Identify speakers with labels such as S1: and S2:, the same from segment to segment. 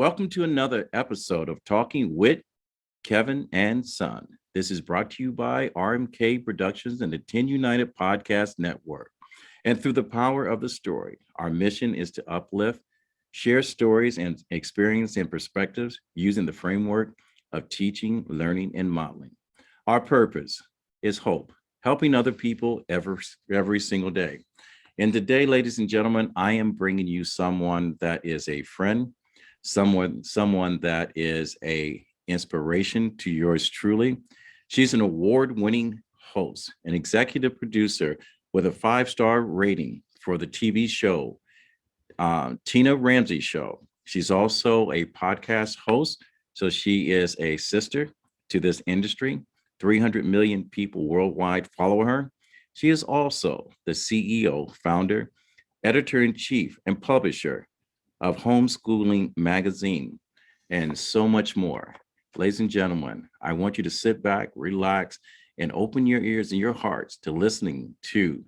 S1: Welcome to another episode of Talking with Kevin and Son. This is brought to you by RMK Productions and the 10 United Podcast Network. And through the power of the story, our mission is to uplift, share stories and experience and perspectives using the framework of teaching, learning, and modeling. Our purpose is hope, helping other people every single day. And today, ladies and gentlemen, I am bringing you someone that is a friend, someone that is a inspiration to yours truly. She's an award-winning host, an executive producer with a 5-star rating for the TV show, Tina Ramsay Show. She's also a podcast host, so she is a sister to this industry. 300 million people worldwide follow her. She is also the CEO, founder, editor-in-chief, and publisher of Homeschooling Magazine, and so much more. Ladies and gentlemen, I want you to sit back, relax, and open your ears and your hearts to listening to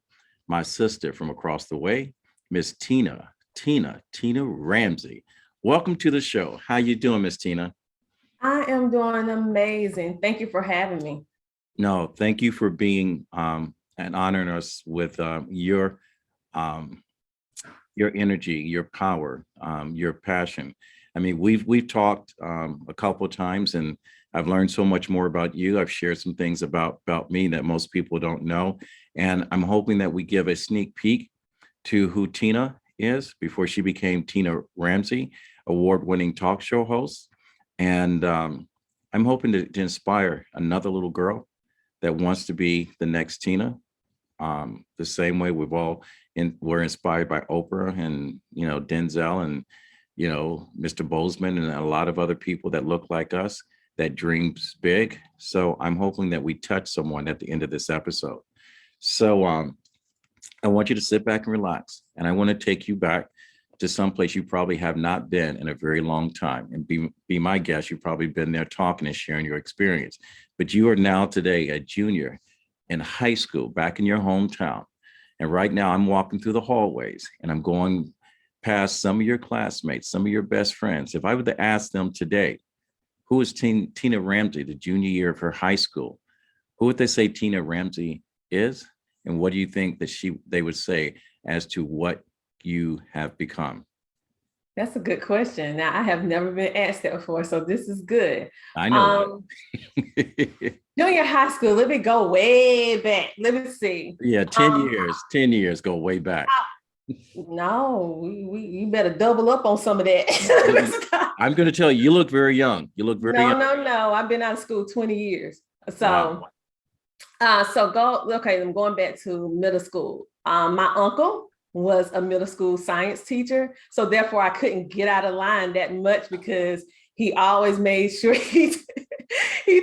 S1: my sister from across the way, Miss Tina Ramsay. Welcome to the show. How you doing, Miss Tina?
S2: I am doing amazing. Thank you for having me.
S1: No, thank you for being and honoring us with your energy, your power, your passion. I mean, we've talked a couple of times, and I've learned so much more about you. I've shared some things about me that most people don't know, and I'm hoping that we give a sneak peek to who Tina is before she became Tina Ramsay, award-winning talk show host. And I'm hoping to inspire another little girl that wants to be the next Tina. The same way we're inspired by Oprah and, Denzel and, Mr. Bozeman and a lot of other people that look like us that dreams big. So I'm hoping that we touch someone at the end of this episode. So I want you to sit back and relax. And I want to take you back to someplace you probably have not been in a very long time. And be my guest, you've probably been there talking and sharing your experience. But you are now today a junior in high school back in your hometown. And right now I'm walking through the hallways and I'm going past some of your classmates, some of your best friends. If I were to ask them today, who is Tina Ramsay, the junior year of her high school, who would they say Tina Ramsay is? And what do you think that they would say as to what you have become?
S2: That's a good question. Now, I have never been asked that before, so this is good.
S1: I know.
S2: Junior high school, let me go way back. Let me see.
S1: Yeah, 10 years. 10 years go way back.
S2: No, you better double up on some of that.
S1: I'm going to tell you, you look very young. You look very young.
S2: No. I've been out of school 20 years. So,
S1: wow.
S2: I'm going back to middle school. My uncle was a middle school science teacher. So therefore I couldn't get out of line that much because he always made sure he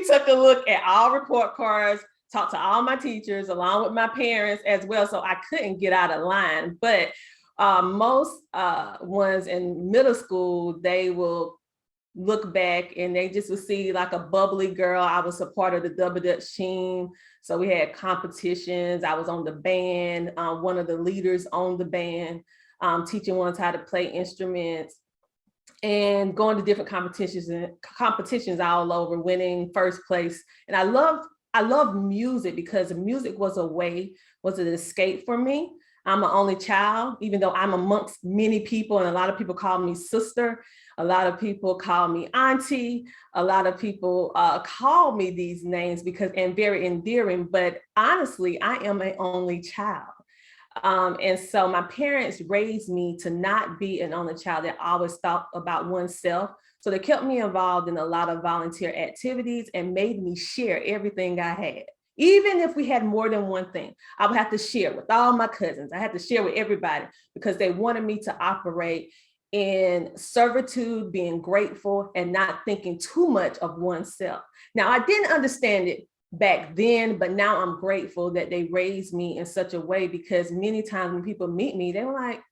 S2: took a look at all report cards, talked to all my teachers along with my parents as well. So I couldn't get out of line. But most ones in middle school, they will look back and they just would see like a bubbly girl. I was a part of the Double Dutch team. So we had competitions. I was on the band, one of the leaders on the band, teaching ones how to play instruments and going to different competitions all over, winning first place. And I love music because music was an escape for me. I'm an only child, even though I'm amongst many people, and a lot of people call me sister. A lot of people call me auntie. A lot of people call me these names and very endearing, but honestly, I am an only child. And so my parents raised me to not be an only child that always thought about oneself. So they kept me involved in a lot of volunteer activities and made me share everything I had. Even if we had more than one thing, I would have to share with all my cousins. I had to share with everybody because they wanted me to operate in servitude, being grateful, and not thinking too much of oneself. Now, I didn't understand it back then, but now I'm grateful that they raised me in such a way because many times when people meet me, they were like,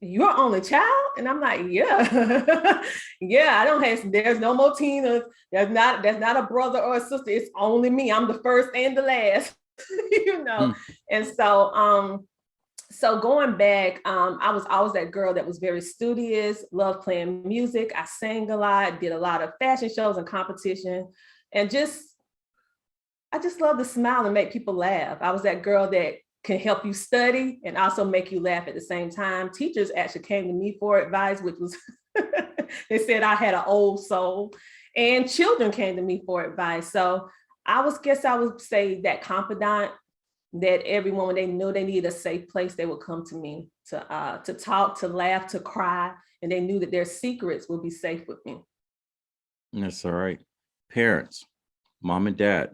S2: "You're only child?" And I'm like, yeah, yeah, there's no more Tinas. That's not a brother or a sister. It's only me. I'm the first and the last, you know? And so So going back, I was always that girl that was very studious, loved playing music. I sang a lot, did a lot of fashion shows and competition, and I just love to smile and make people laugh. I was that girl that can help you study and also make you laugh at the same time. Teachers actually came to me for advice, which was, they said I had an old soul, and children came to me for advice. So I would say that confidant, that everyone, when they knew they needed a safe place, they would come to me to talk, to laugh, to cry, and they knew that their secrets would be safe with me.
S1: That's all right. Parents, mom and dad,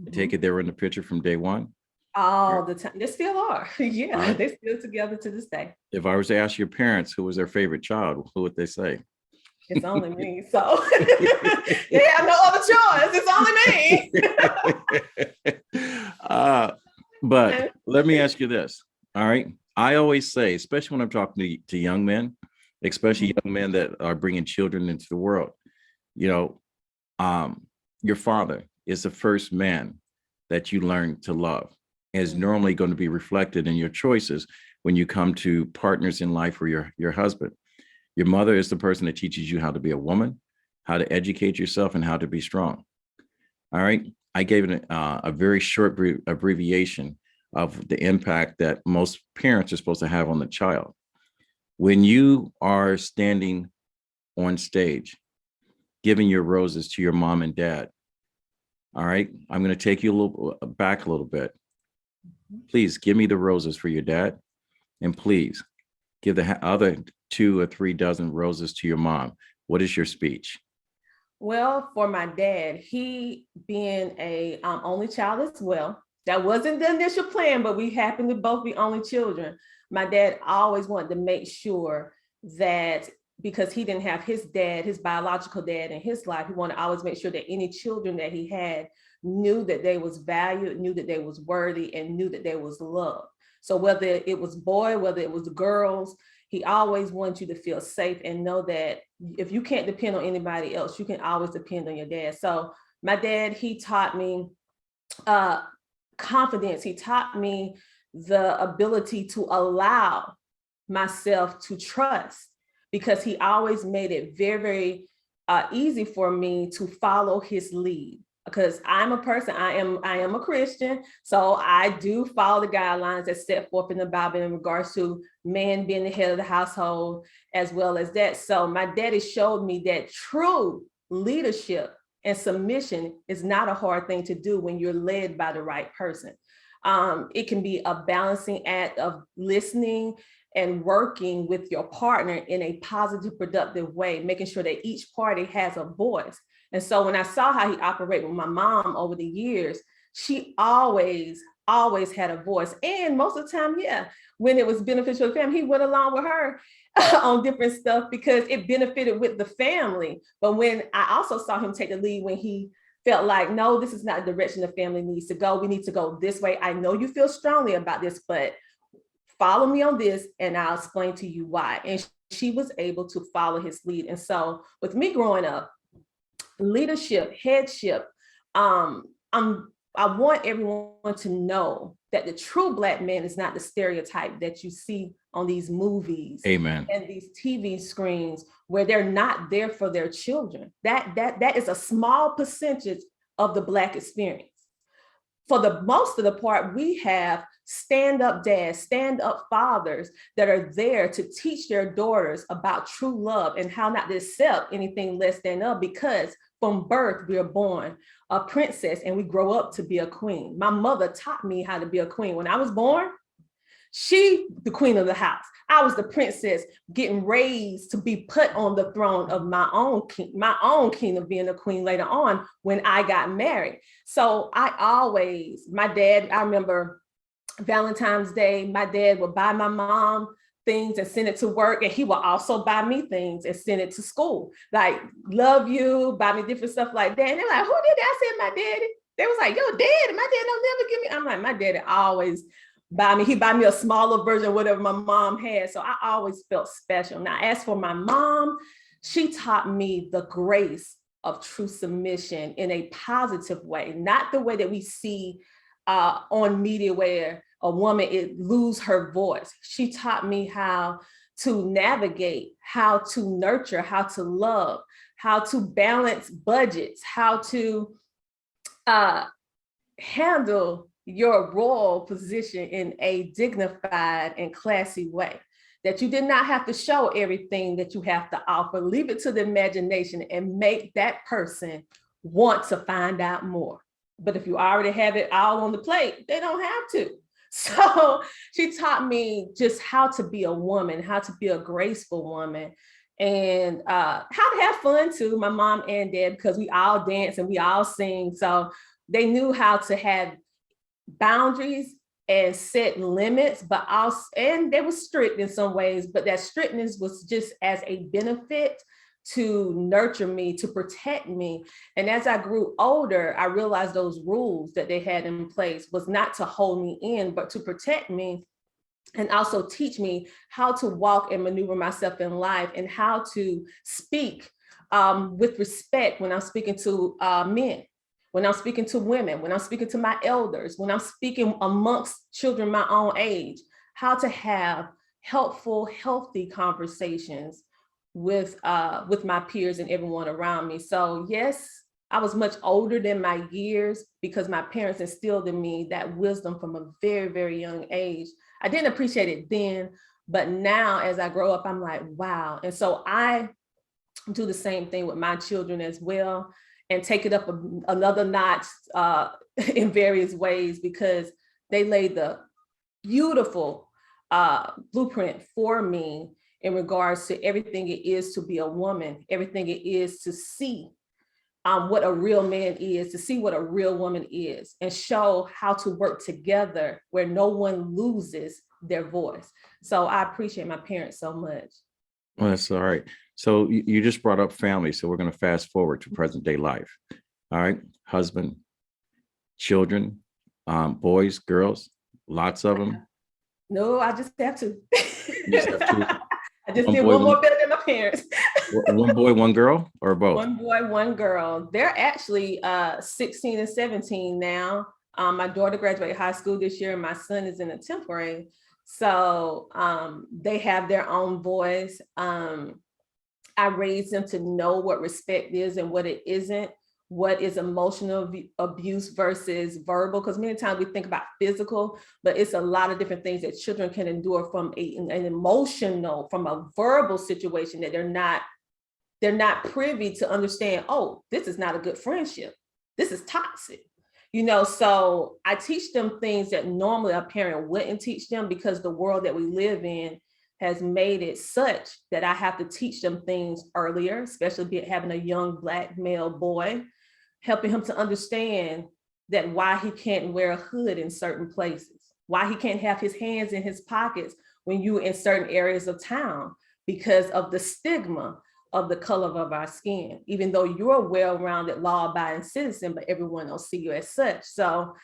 S1: I take it they were in the picture from day one?
S2: All the time. They still are. Yeah,
S1: Right.
S2: they're still together to this day.
S1: If I was to ask your parents who was their favorite child, who would they say?
S2: It's only me. So they have no other choice. It's only me.
S1: But let me ask you this. All right. I always say, especially when I'm talking to young men, especially young men that are bringing children into the world, your father is the first man that you learn to love, and is normally going to be reflected in your choices when you come to partners in life or your husband. Your mother is the person that teaches you how to be a woman, how to educate yourself, and how to be strong. All right. I gave it a very short abbreviation of the impact that most parents are supposed to have on the child. When you are standing on stage, giving your roses to your mom and dad, all right, I'm going to take you back a little bit. Please give me the roses for your dad, and please give the other 2 or 3 dozen roses to your mom. What is your speech?
S2: Well, for my dad, he being a only child as well, that wasn't the initial plan, but we happened to both be only children. My dad always wanted to make sure that, because he didn't have his dad, his biological dad in his life, he wanted to always make sure that any children that he had knew that they was valued, knew that they was worthy, and knew that they was loved. So whether it was boy, whether it was girls, he always wanted you to feel safe and know that if you can't depend on anybody else, you can always depend on your dad. So my dad, he taught me confidence. He taught me the ability to allow myself to trust, because he always made it very, very easy for me to follow his lead. Because I'm a person, I am a Christian, so I do follow the guidelines that set forth in the Bible in regards to man being the head of the household, as well as that. So my daddy showed me that true leadership and submission is not a hard thing to do when you're led by the right person. It can be a balancing act of listening and working with your partner in a positive, productive way, making sure that each party has a voice. And so when I saw how he operated with my mom over the years, she always had a voice. And most of the time, yeah, when it was beneficial to the family, he went along with her on different stuff because it benefited with the family. But when I also saw him take the lead when he felt like, no, this is not the direction the family needs to go. We need to go this way. I know you feel strongly about this, but follow me on this and I'll explain to you why. And she was able to follow his lead. And so with me growing up, leadership, headship, I want everyone to know that the true Black man is not the stereotype that you see on these movies.
S1: Amen.
S2: And these TV screens where they're not there for their children. That is a small percentage of the Black experience. For the most of the part, we have stand-up dads, stand-up fathers that are there to teach their daughters about true love and how not to accept anything less than love, because from birth, we are born a princess and we grow up to be a queen. My mother taught me how to be a queen. When I was born, she, the queen of the house. I was the princess getting raised to be put on the throne of my own kingdom, being a queen later on when I got married. So my dad, I remember Valentine's Day, my dad would buy my mom things and send it to work, and he will also buy me things and send it to school. Like, love you, buy me different stuff like that. And they're like, who did that? I said, my daddy. They was like, your daddy, my dad don't never give me. I'm like, my daddy always buy me. He buy me a smaller version of whatever my mom had. So I always felt special. Now, as for my mom, she taught me the grace of true submission in a positive way, not the way that we see on media where a woman lose her voice. She taught me how to navigate, how to nurture, how to love, how to balance budgets, how to handle your role position in a dignified and classy way, that you did not have to show everything that you have to offer. Leave it to the imagination and make that person want to find out more. But if you already have it all on the plate, they don't have to. So she taught me just how to be a woman, how to be a graceful woman, and how to have fun too, my mom and dad, because we all dance and we all sing. So they knew how to have boundaries and set limits, but also, and they were strict in some ways, but that strictness was just as a benefit to nurture me, to protect me. And as I grew older, I realized those rules that they had in place was not to hold me in, but to protect me and also teach me how to walk and maneuver myself in life and how to speak with respect when I'm speaking to men, when I'm speaking to women, when I'm speaking to my elders, when I'm speaking amongst children my own age, how to have helpful, healthy conversations with my peers and everyone around me. So yes, I was much older than my years because my parents instilled in me that wisdom from a very, very young age. I didn't appreciate it then, but now as I grow up, I'm like, wow. And so I do the same thing with my children as well, and take it up another notch in various ways, because they laid the beautiful blueprint for me in regards to everything it is to be a woman, everything it is to see what a real man is, to see what a real woman is, and show how to work together where no one loses their voice. So I appreciate my parents so much.
S1: Well, that's all right. So you just brought up family. So we're going to fast forward to present day life. All right. Husband, children, boys, girls, lots of them.
S2: No, I just have to.
S1: You just have to.
S2: I just did one more better than my parents.
S1: One boy, one girl, or both?
S2: One boy, one girl. They're actually 16 and 17 now. My daughter graduated high school this year, and my son is in the 10th grade. So they have their own voice. I raised them to know what respect is and what it isn't, what is emotional abuse versus verbal, because many times we think about physical, but it's a lot of different things that children can endure from an emotional, from a verbal situation that they're not privy to understand. Oh, this is not a good friendship. This is toxic. So I teach them things that normally a parent wouldn't teach them, because the world that we live in has made it such that I have to teach them things earlier, especially having a young Black male boy, helping him to understand that why he can't wear a hood in certain places, why he can't have his hands in his pockets when you're in certain areas of town, because of the stigma of the color of our skin, even though you're a well-rounded law-abiding citizen, but everyone will see you as such. So,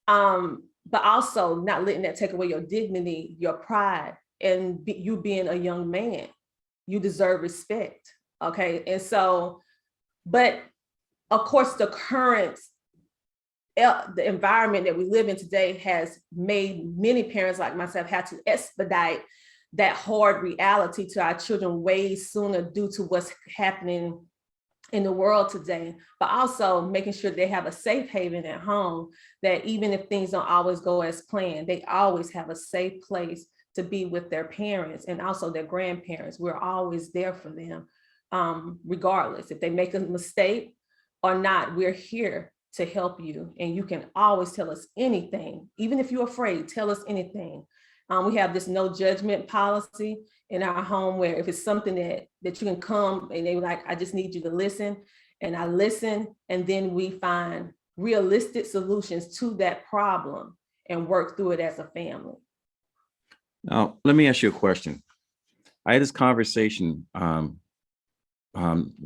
S2: but also not letting that take away your dignity, your pride, and you being a young man. You deserve respect, okay? And so, but of course, the environment that we live in today has made many parents like myself have to expedite that hard reality to our children way sooner due to what's happening in the world today, but also making sure they have a safe haven at home, that even if things don't always go as planned, they always have a safe place to be with their parents and also their grandparents. We're always there for them, regardless if they make a mistake or not. We're here to help you, and you can always tell us anything. Even if you're afraid, tell us anything. We have this no judgment policy in our home, where if it's something that you can come and they're like, I just need you to listen, and I listen, and then we find realistic solutions to that problem and work through it as a family.
S1: Now, let me ask you a question. I had this conversation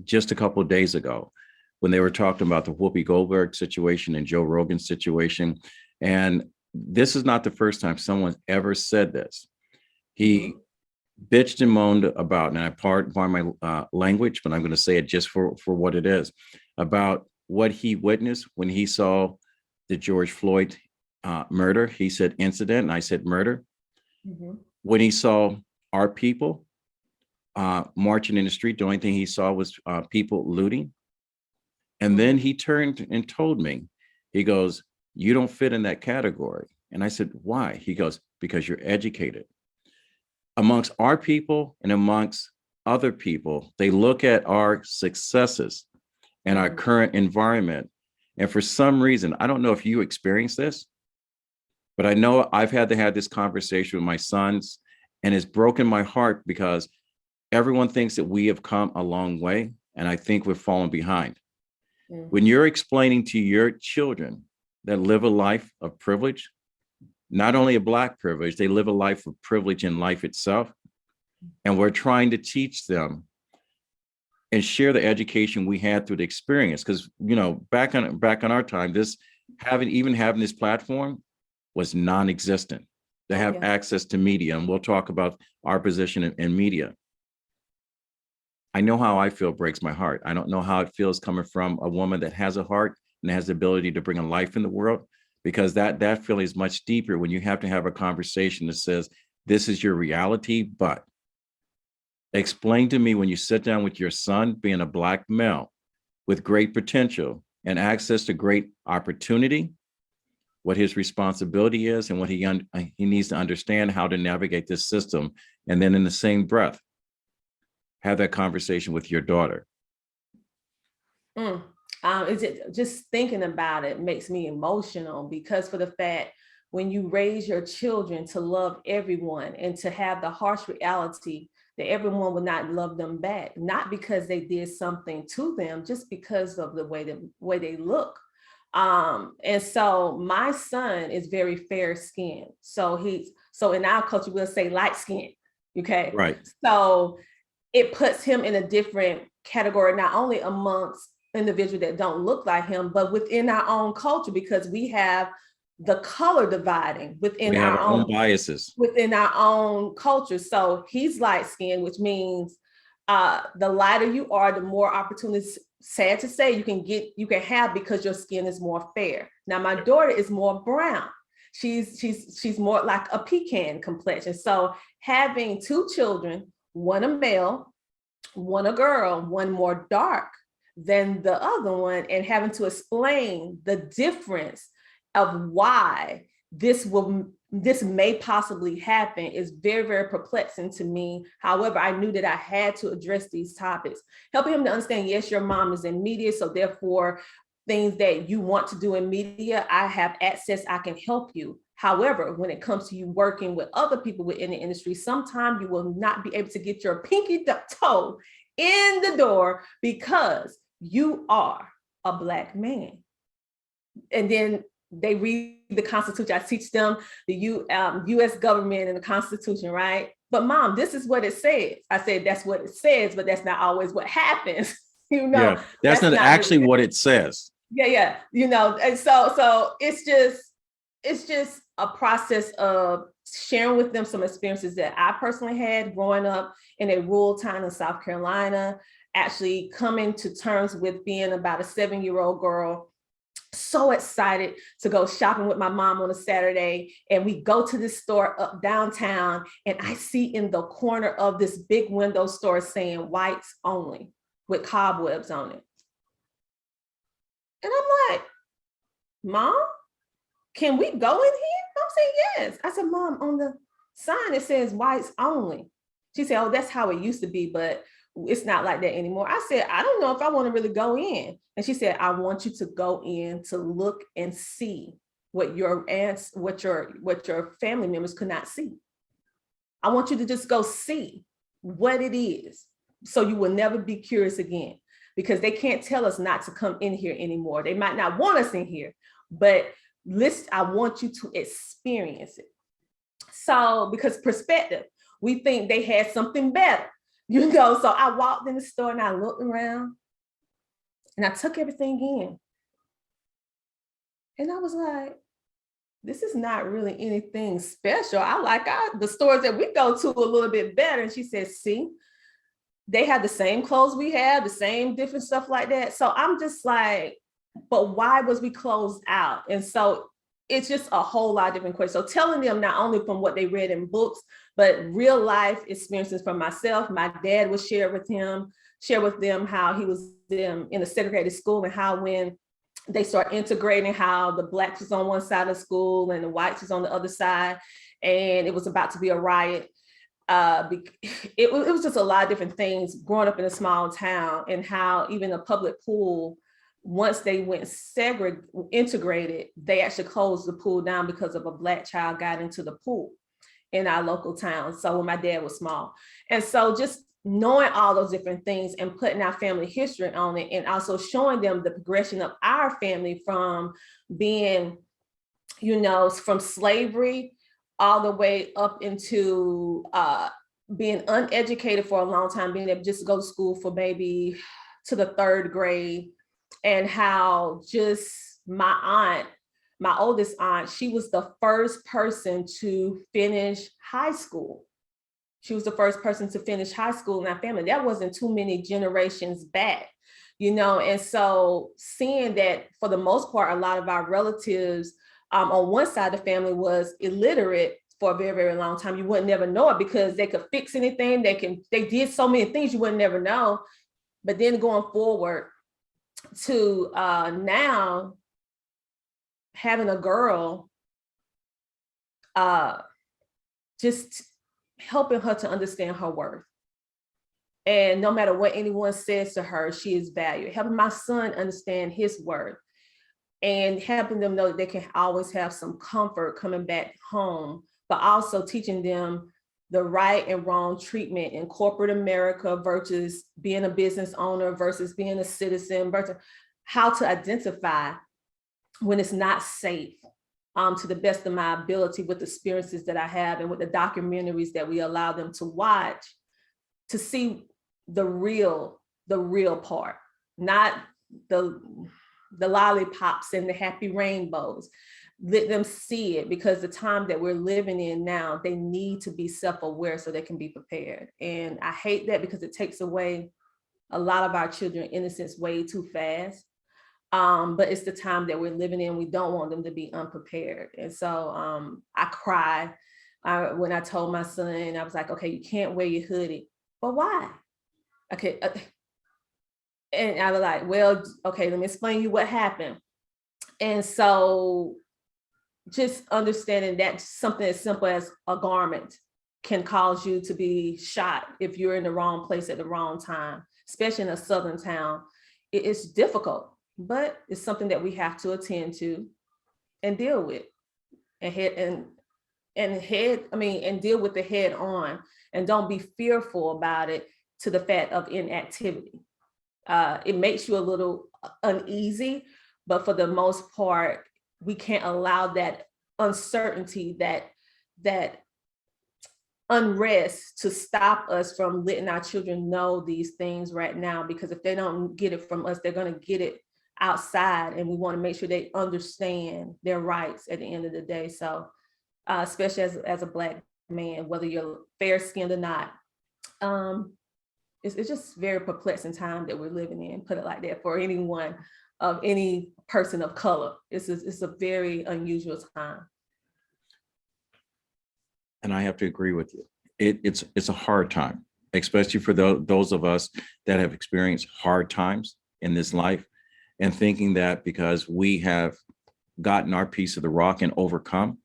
S1: just a couple of days ago when they were talking about the Whoopi Goldberg situation and Joe Rogan's situation. And this is not the first time someone ever said this. He bitched and moaned about, and I pardon my language, but I'm going to say it just for what it is, about what he witnessed when he saw the George Floyd murder. He said incident, and I said murder.
S2: Mhm.
S1: When he saw our people marching in the street, the only thing he saw was people looting. And then he turned and told me, he goes, "You don't fit in that category." And I said, "Why?" He goes, "Because you're educated." Amongst our people and amongst other people, they look at our successes and our current environment. And for some reason, I don't know if you experience this, but I know I've had to have this conversation with my sons, and it's broken my heart because everyone thinks that we have come a long way, and I think we've fallen behind. When you're explaining to your children that live a life of privilege, not only a Black privilege, they live a life of privilege in life itself. And we're trying to teach them and share the education we had through the experience. Because, you know, back on our time, this having this platform was non-existent. To have access to media, and we'll talk about our position in media. I know how I feel breaks my heart. I don't know how it feels coming from a woman that has a heart and has the ability to bring a life in the world, because that feeling is much deeper when you have to have a conversation that says, this is your reality, but explain to me when you sit down with your son, being a Black male with great potential and access to great opportunity, what his responsibility is and what he needs to understand how to navigate this system. And then in the same breath, have that conversation with your daughter.
S2: Is it just thinking about it makes me emotional, because for the fact when you raise your children to love everyone and to have the harsh reality that everyone will not love them back, not because they did something to them, just because of the way they look. And so my son is very fair skinned. So in our culture, we'll say light skinned. Okay.
S1: Right.
S2: So it puts him in a different category, not only amongst individuals that don't look like him, but within our own culture, because we have the color dividing within our own
S1: biases
S2: within our own culture. So he's light skinned, which means the lighter you are, the more opportunities, sad to say, you can have, because your skin is more fair. Now my daughter is more brown. She's more like a pecan complexion. So having two children, one a male, one a girl, one more dark than the other one, and having to explain the difference of why this may possibly happen is very, very perplexing to me. However, I knew that I had to address these topics, helping him to understand, yes, your mom is in media, so therefore things that you want to do in media, I have access, I can help you. However, when it comes to you working with other people within the industry, sometimes you will not be able to get your pinky toe in the door because you are a Black man. And then they read the Constitution. I teach them the U.S. government and the Constitution, right? But Mom, this is what it says. I said, that's what it says, but that's not always what happens. You know,
S1: yeah, that's not actually what it says.
S2: Yeah. You know, and so it's just a process of sharing with them some experiences that I personally had growing up in a rural town in South Carolina, actually coming to terms with being about a 7-year-old girl, so excited to go shopping with my mom on a Saturday. And we go to this store up downtown, and I see in the corner of this big window store saying whites only with cobwebs on it. And I'm like, Mom, can we go in here? I'm saying yes. I said, Mom, on the sign it says whites only. She said, oh, that's how it used to be, but it's not like that anymore. I said, I don't know if I want to really go in. And she said, I want you to go in to look and see what your aunts, what your family members could not see. I want you to just go see what it is, so you will never be curious again, because they can't tell us not to come in here anymore. They might not want us in here, but listen, I want you to experience it. So, because perspective, we think they had something better, you know. So I walked in the store and I looked around and I took everything in. And I was like, this is not really anything special. I like the stores that we go to a little bit better. And she said, see, they have the same clothes we have, the same different stuff like that. So I'm just like, but why was we closed out? And so it's just a whole lot of different questions. So telling them not only from what they read in books, but real life experiences from myself. My dad would share with them how he was in a segregated school, and how when they start integrating, how the blacks was on one side of school and the whites was on the other side, and it was about to be a riot. It was just a lot of different things growing up in a small town, and how even a public pool, once they went integrated, they actually closed the pool down because of a black child got into the pool in our local town. So when my dad was small. And so just knowing all those different things and putting our family history on it, and also showing them the progression of our family from being, from slavery all the way up into being uneducated for a long time, being able to just go to school for maybe to the 3rd grade, and how just my oldest aunt, she was the first person to finish high school. She was the first person to finish high school in our family. That wasn't too many generations back, and so seeing that for the most part, a lot of our relatives on one side of the family was illiterate for a very, very long time. You wouldn't never know it because they could fix anything. They did so many things you wouldn't never know. But then going forward to now having a girl, just helping her to understand her worth. And no matter what anyone says to her, she is valued. Helping my son understand his worth, and helping them know that they can always have some comfort coming back home, but also teaching them the right and wrong treatment in corporate America versus being a business owner versus being a citizen, versus how to identify when it's not safe, to the best of my ability, with the experiences that I have and with the documentaries that we allow them to watch, to see the real part, not the lollipops and the happy rainbows. Let them see it, because the time that we're living in now, they need to be self-aware so they can be prepared. And I hate that, because it takes away a lot of our children's innocence way too fast. But it's the time that we're living in. We don't want them to be unprepared. And so I cried when I told my son, I was like, okay, you can't wear your hoodie. But why? Okay. And I was like, well, okay, let me explain you what happened. And so just understanding that something as simple as a garment can cause you to be shot if you're in the wrong place at the wrong time, especially in a Southern town. It's difficult, but it's something that we have to attend to and deal with, and deal with the head on, and don't be fearful about it to the fact of inactivity. It makes you a little uneasy, but for the most part, we can't allow that uncertainty, that unrest to stop us from letting our children know these things right now, because if they don't get it from us, they're going to get it outside, and we want to make sure they understand their rights at the end of the day. So especially as a Black man, whether you're fair-skinned or not, it's just very perplexing time that we're living in, put it like that, for anyone of any person of color. It's a very unusual time.
S1: And I have to agree with you. It's a hard time, especially for those of us that have experienced hard times in this life, and thinking that because we have gotten our piece of the rock and overcome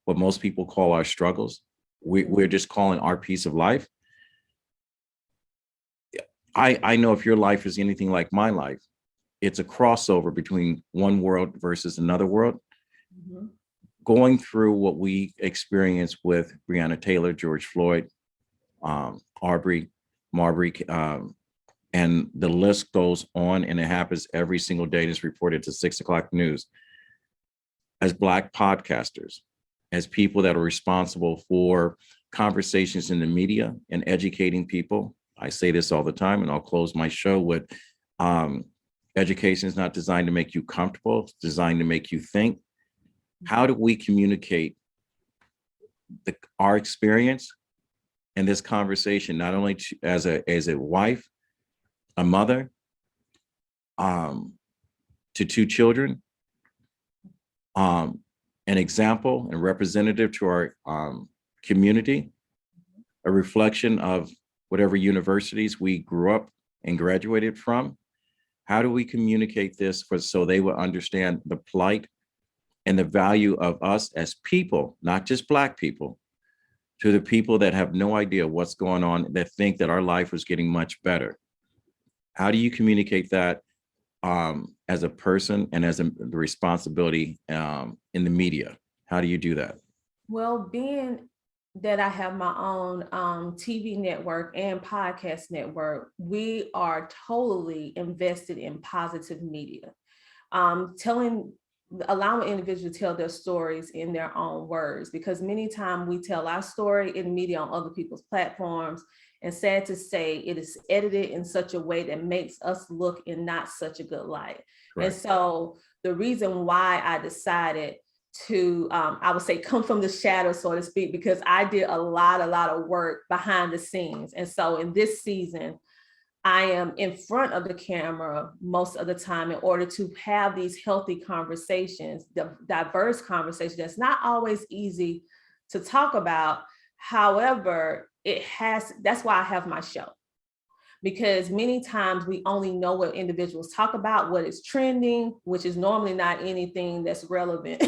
S1: what most people call our struggles, we're just calling our piece of life. I know if your life is anything like my life, it's a crossover between one world versus another world. Mm-hmm. Going through what we experienced with Breonna Taylor, George Floyd, Arbery, Marbury, and the list goes on, and it happens every single day. And it's reported to 6 o'clock news. As Black podcasters, as people that are responsible for conversations in the media and educating people, I say this all the time, and I'll close my show with education is not designed to make you comfortable, it's designed to make you think. How do we communicate our experience in this conversation, not only as a wife, a mother, to 2 children, and an example and representative to our community, a reflection of whatever universities we grew up and graduated from. How do we communicate this so they will understand the plight and the value of us as people, not just Black people, to the people that have no idea what's going on, that think that our life was getting much better? How do you communicate that as a person and as the responsibility in the media? How do you do that?
S2: Well, being that I have my own TV network and podcast network, we are totally invested in positive media, allowing individuals to tell their stories in their own words, because many times we tell our story in media on other people's platforms, and sad to say, it is edited in such a way that makes us look in not such a good light. Correct. And so the reason why I decided to, I would say, come from the shadows, so to speak, because I did a lot of work behind the scenes. And so in this season, I am in front of the camera most of the time in order to have these healthy conversations, the diverse conversations. That's not always easy to talk about. However, that's why I have my show, because many times we only know what individuals talk about, what is trending, which is normally not anything that's relevant,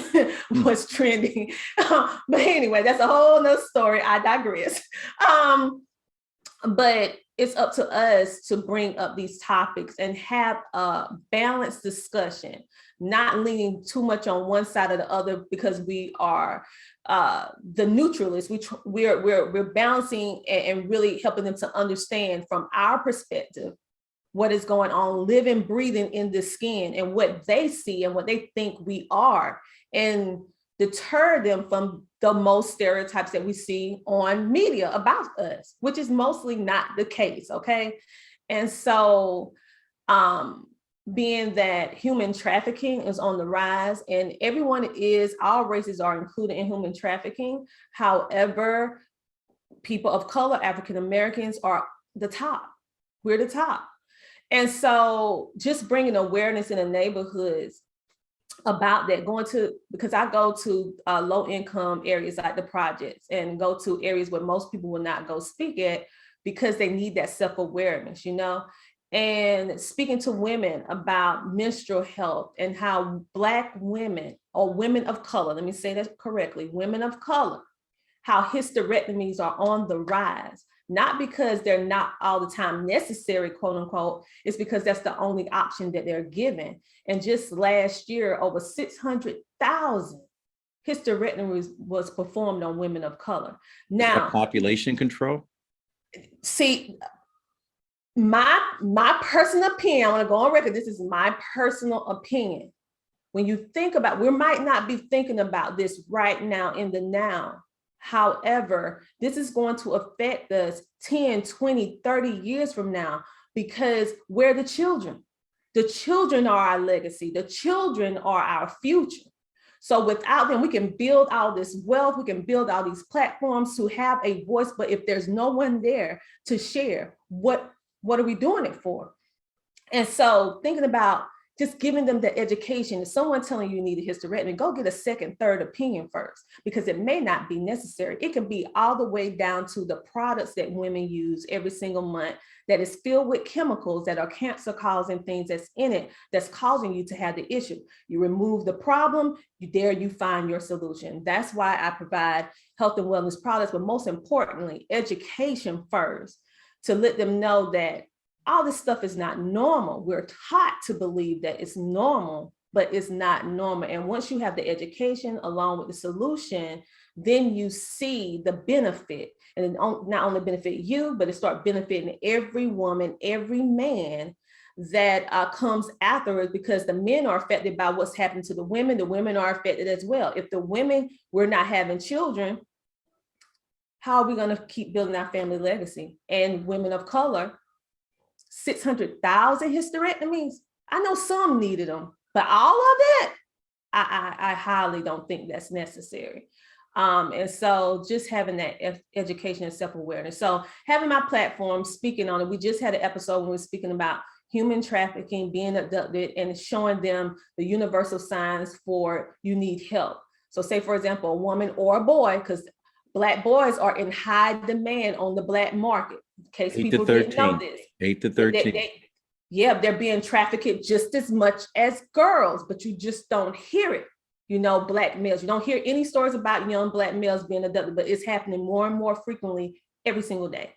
S2: what's trending. But anyway, that's a whole nother story. I digress. But it's up to us to bring up these topics and have a balanced discussion, not leaning too much on one side or the other, because we are the neutralists. We're balancing and really helping them to understand from our perspective what is going on, living, breathing in the skin, and what they see and what they think we are, and deter them from the most stereotypes that we see on media about us, which is mostly not the case, okay? And so being that human trafficking is on the rise, and all races are included in human trafficking. However, people of color, African Americans, are the top. We're the top. And so just bringing awareness in the neighborhoods about that, because I go to low income areas like the projects, and go to areas where most people will not go speak at, because they need that self-awareness, and speaking to women about menstrual health, and how Black women, or women of color, let me say that correctly, women of color, how hysterectomies are on the rise. Not because they're not all the time necessary, quote unquote, it's because that's the only option that they're given. And just last year, over 600,000 hysterectomies was performed on women of color. Now,
S1: population control?
S2: See, my personal opinion, I want to go on record, this is my personal opinion. When you think about, we might not be thinking about this right now in the now. However, this is going to affect us 10, 20, 30 years from now, because we're the children. The children are our legacy. The children are our future. So without them, we can build all this wealth. We can build all these platforms to have a voice. But if there's no one there to share, what are we doing it for? And so thinking about just giving them the education. If someone telling you need a hysterectomy, go get a second, third opinion first, because it may not be necessary. It can be all the way down to the products that women use every single month that is filled with chemicals that are cancer causing things that's in it, that's causing you to have the issue. You remove the problem, you find your solution. That's why I provide health and wellness products, but most importantly, education first, to let them know that all this stuff is not normal. We're taught to believe that it's normal, but it's not normal. And once you have the education along with the solution, then you see the benefit, and it not only benefit you, but it start benefiting every woman, every man that comes after it, because the men are affected by what's happening to the women are affected as well. If the women, we're not having children, how are we going to keep building our family legacy? And women of color, 600,000 hysterectomies. I know some needed them, but all of it, I highly don't think that's necessary. And so just having that education and self-awareness. So having my platform, speaking on it, we just had an episode when we were speaking about human trafficking, being abducted, and showing them the universal signs for you need help. So say, for example, a woman or a boy, because Black boys are in high demand on the Black market. In case
S1: 8 to
S2: people didn't know
S1: 13.
S2: this.
S1: 8 to 13.
S2: Yeah, they're being trafficked just as much as girls, but you just don't hear it. Black males. You don't hear any stories about young Black males being abducted, but it's happening more and more frequently every single day.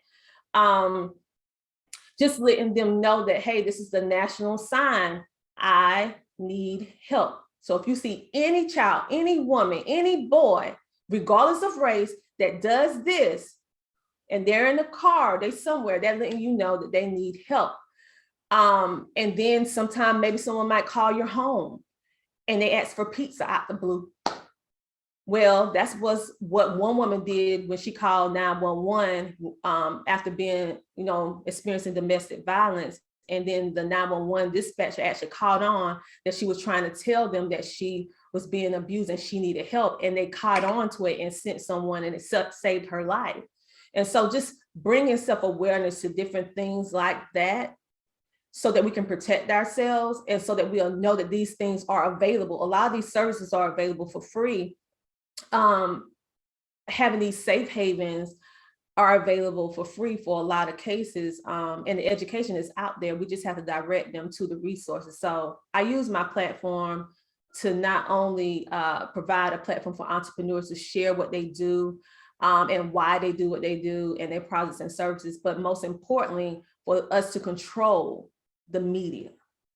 S2: Just letting them know that, hey, this is the national sign. I need help. So if you see any child, any woman, any boy, regardless of race, that does this, and they're in a car, they somewhere, they're letting you know that they need help. And then sometime maybe someone might call your home and they ask for pizza out the blue. Well, that's was what one woman did when she called 911 after being, experiencing domestic violence. And then the 911 dispatcher actually called on that she was trying to tell them that she was being abused and she needed help. And they caught on to it and sent someone, and it saved her life. And so just bringing self-awareness to different things like that, so that we can protect ourselves and so that we'll know that these things are available. A lot of these services are available for free. Having these safe havens are available for free for a lot of cases, and the education is out there. We just have to direct them to the resources. So I use my platform to not only provide a platform for entrepreneurs to share what they do and why they do what they do and their products and services, but most importantly, for us to control the media,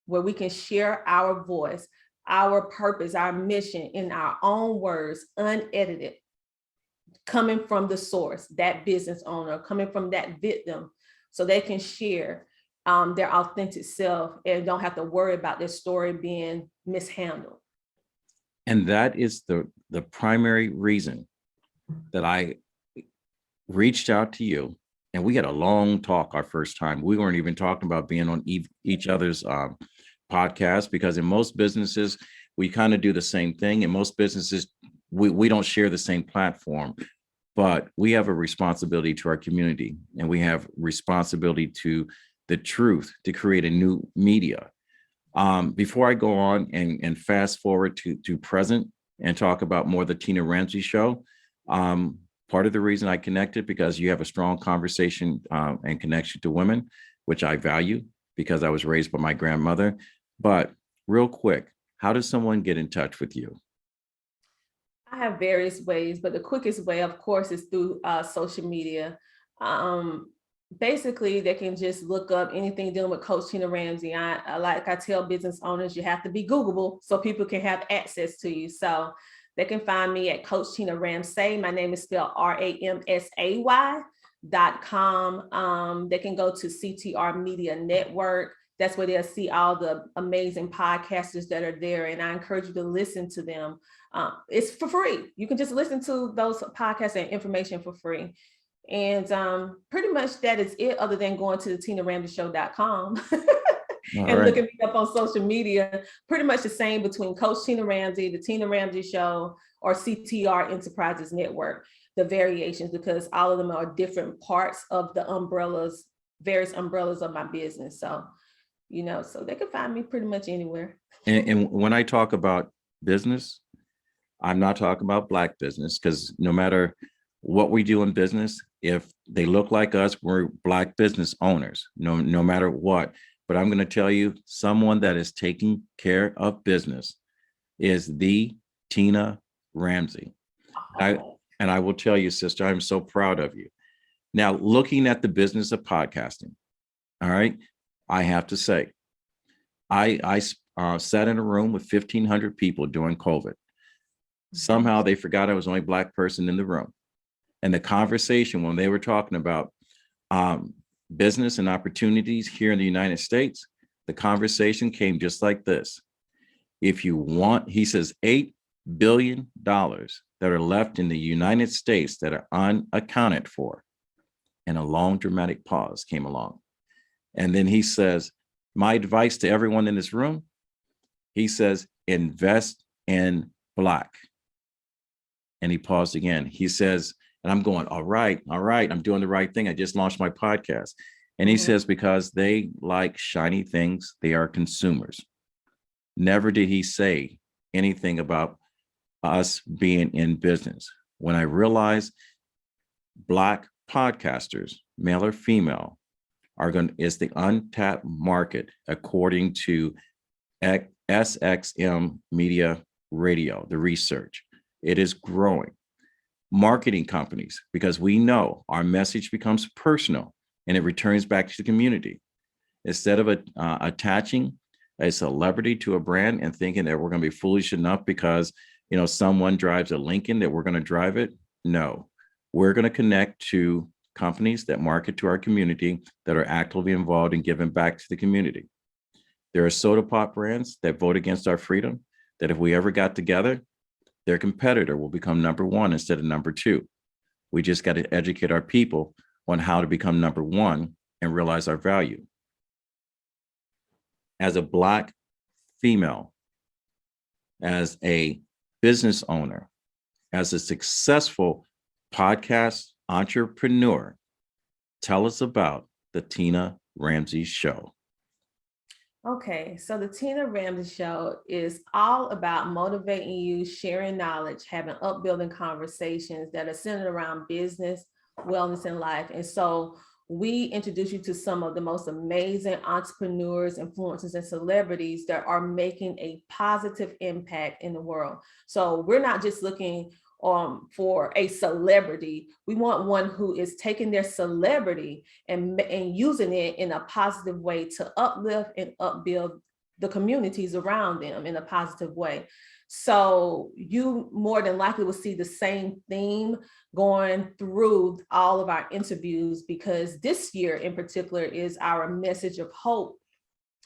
S2: where we can share our voice, our purpose, our mission in our own words, unedited, coming from the source, that business owner, coming from that victim, so they can share their authentic self and don't have to worry about their story being mishandled.
S1: And that is the primary reason that I reached out to you. And we had a long talk our first time. We weren't even talking about being on each other's podcast, because in most businesses, we kind of do the same thing. In most businesses, we don't share the same platform, but we have a responsibility to our community, and we have responsibility to the truth to create a new media. Before I go on and fast forward to present and talk about more the Tina Ramsay Show, part of the reason I connected, because you have a strong conversation and connection to women, which I value because I was raised by my grandmother. But real quick, how does someone get in touch with you?
S2: I have various ways, but the quickest way, of course, is through social media. Basically, they can just look up anything dealing with Coach Tina Ramsay. Like I tell business owners, you have to be Googleable so people can have access to you. So they can find me at Coach Tina Ramsay. My name is spelled RAMSAY.com. They can go to CTR Media Network. That's where they'll see all the amazing podcasters that are there. And I encourage you to listen to them. It's for free. You can just listen to those podcasts and information for free. And pretty much that is it, other than going to the TinaRamsayShow.com and looking me up on social media. Pretty much the same between Coach Tina Ramsay, the Tina Ramsay Show, or CTR Enterprises Network, the variations, because all of them are different parts of the umbrellas, various umbrellas of my business. So, so they can find me pretty much anywhere.
S1: And when I talk about business, I'm not talking about Black business, because no matter what we do in business, if they look like us, we're Black business owners, no matter what. But I'm going to tell you, someone that is taking care of business is the Tina Ramsay. And I will tell you, sister, I'm so proud of you. Now, looking at the business of podcasting, all right, I have to say, I sat in a room with 1,500 people during COVID. Somehow they forgot I was the only Black person in the room. And the conversation, when they were talking about business and opportunities here in the United States, the conversation came just like this. If you want, he says, $8 billion that are left in the United States that are unaccounted for. And a long dramatic pause came along. And then he says, my advice to everyone in this room, he says, invest in Black. And he paused again. He says, and I'm going, all right, I'm doing the right thing. I just launched my podcast. And he says, because they like shiny things, they are consumers. Never did he say anything about us being in business. When I realized Black podcasters, male or female, is the untapped market according to SXM Media Radio, the research. It is growing. Marketing companies, because we know our message becomes personal and it returns back to the community. Instead of attaching a celebrity to a brand and thinking that we're going to be foolish enough because someone drives a Lincoln that we're going to drive it. No, we're going to connect to companies that market to our community that are actively involved in giving back to the community. There are soda pop brands that vote against our freedom, that if we ever got together, their competitor will become number one instead of number two. We just got to educate our people on how to become number one and realize our value. As a Black female, as a business owner, as a successful podcast entrepreneur, tell us about the Tina Ramsay Show.
S2: Okay, so the Tina Ramsay Show is all about motivating you, sharing knowledge, having upbuilding conversations that are centered around business, wellness, and life. And so we introduce you to some of the most amazing entrepreneurs, influencers, and celebrities that are making a positive impact in the world. So we're not just looking for a celebrity. We want one who is taking their celebrity and using it in a positive way to uplift and upbuild the communities around them in a positive way. So you more than likely will see the same theme going through all of our interviews, because this year in particular is our Message of Hope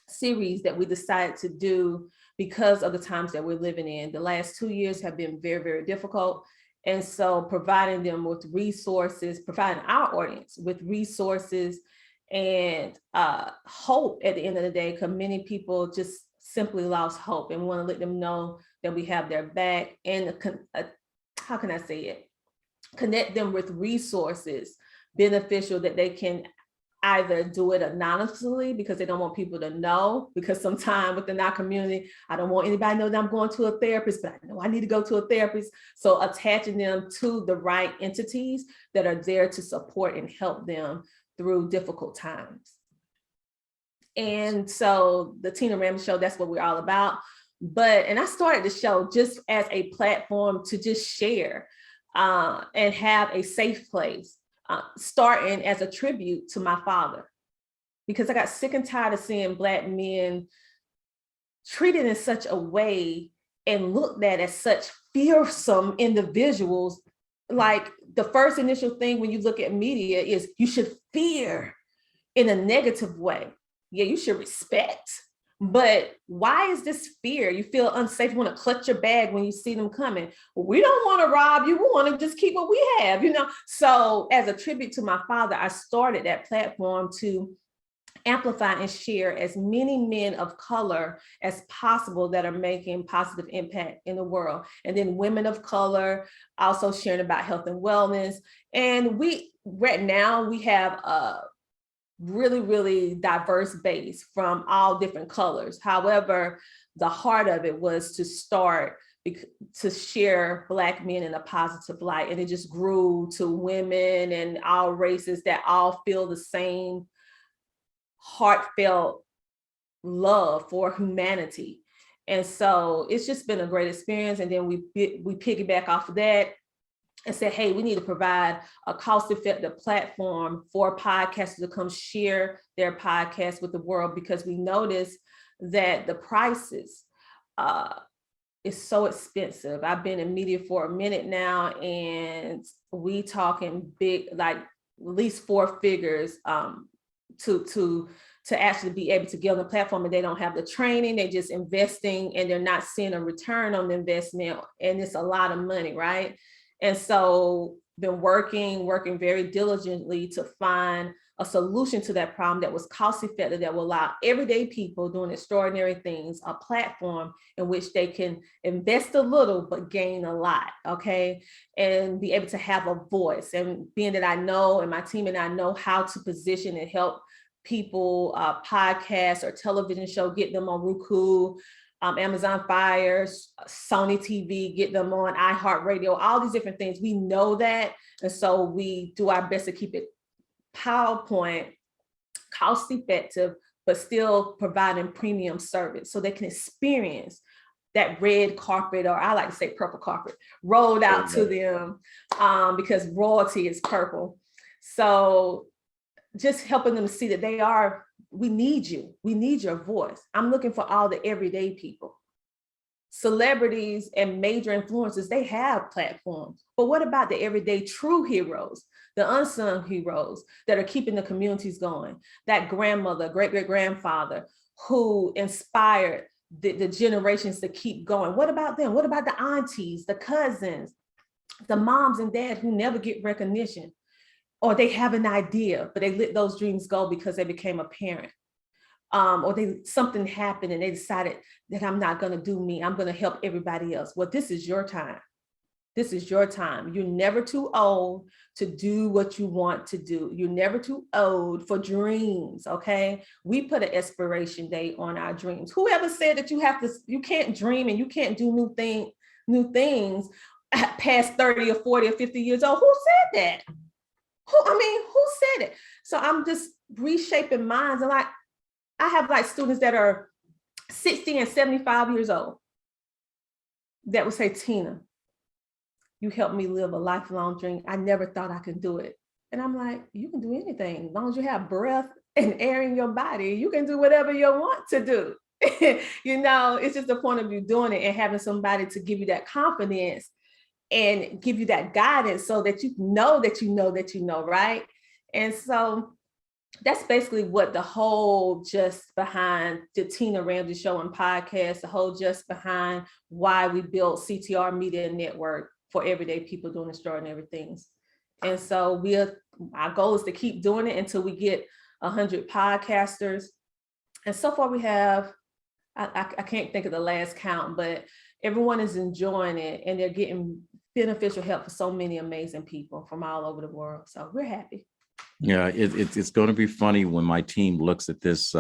S2: series that we decided to do because of the times that we're living in. The last 2 years have been very, very difficult. And so providing them with resources, providing our audience with resources and hope at the end of the day, because many people just simply lost hope, and we want to let them know that we have their back, and how can I say it? Connect them with resources beneficial that they can either do it anonymously because they don't want people to know, because sometimes within our community, I don't want anybody to know that I'm going to a therapist, but I know I need to go to a therapist. So attaching them to the right entities that are there to support and help them through difficult times. And so the Tina Ramsay Show, that's what we're all about. And I started the show just as a platform to just share and have a safe place. Starting as a tribute to my father, because I got sick and tired of seeing Black men treated in such a way and looked at as such fearsome individuals. Like the first initial thing when you look at media is you should fear in a negative way. Yeah, you should respect. But why is this fear? You feel unsafe, you want to clutch your bag when you see them coming. We don't want to rob you. We want to just keep what we have, So as a tribute to my father, I started that platform to amplify and share as many men of color as possible that are making positive impact in the world. And then women of color, also sharing about health and wellness. And right now we have a really, really diverse base from all different colors. However, the heart of it was to start to share Black men in a positive light. And it just grew to women and all races that all feel the same heartfelt love for humanity. And so it's just been a great experience. And then we piggyback off of that and said, hey, we need to provide a cost-effective platform for podcasters to come share their podcasts with the world, because we noticed that the prices is so expensive. I've been in media for a minute now, and we talking big, like at least 4 figures to actually be able to get on the platform, and they don't have the training. They're just investing and they're not seeing a return on the investment, and it's a lot of money, right? And so been working very diligently to find a solution to that problem that was cost effective, that will allow everyday people doing extraordinary things a platform in which they can invest a little but gain a lot, okay? And be able to have a voice. And being that I know, and my team and I know how to position and help people podcast or television show, get them on Roku, Amazon Fire, Sony TV, get them on iHeartRadio, all these different things. We know that. And so we do our best to keep it PowerPoint, cost effective, but still providing premium service so they can experience that red carpet, or I like to say purple carpet, rolled out to them, because royalty is purple. So just helping them see that we need you. We need your voice. I'm looking for all the everyday people. Celebrities and major influencers, they have platforms. But what about the everyday true heroes, the unsung heroes that are keeping the communities going? That grandmother, great-great-grandfather who inspired the generations to keep going. What about them? What about the aunties, the cousins, the moms and dads who never get recognition? Or they have an idea, but they let those dreams go because they became a parent. Or something happened and they decided that I'm not going to do me. I'm going to help everybody else. Well, this is your time. This is your time. You're never too old to do what you want to do. You're never too old for dreams. Okay. We put an expiration date on our dreams. Whoever said that you can't dream and you can't do new things past 30 or 40 or 50 years old? Who said that? Who said it? So I'm just reshaping minds. And I have students that are 60 and 75 years old that would say, Tina, you helped me live a lifelong dream. I never thought I could do it. And I'm like, you can do anything. As long as you have breath and air in your body, you can do whatever you want to do. It's just the point of you doing it and having somebody to give you that confidence and give you that guidance so that you know, right? And so that's basically what the whole just behind the Tina Ramsay Show and podcast, the whole just behind why we built CTR Media Network for everyday people doing extraordinary things. And so our goal is to keep doing it until we get 100 podcasters. And so far we have, I can't think of the last count, but everyone is enjoying it and they're getting beneficial help for so many amazing people from all over the world. So we're happy.
S1: Yeah, it's going to be funny when my team looks at this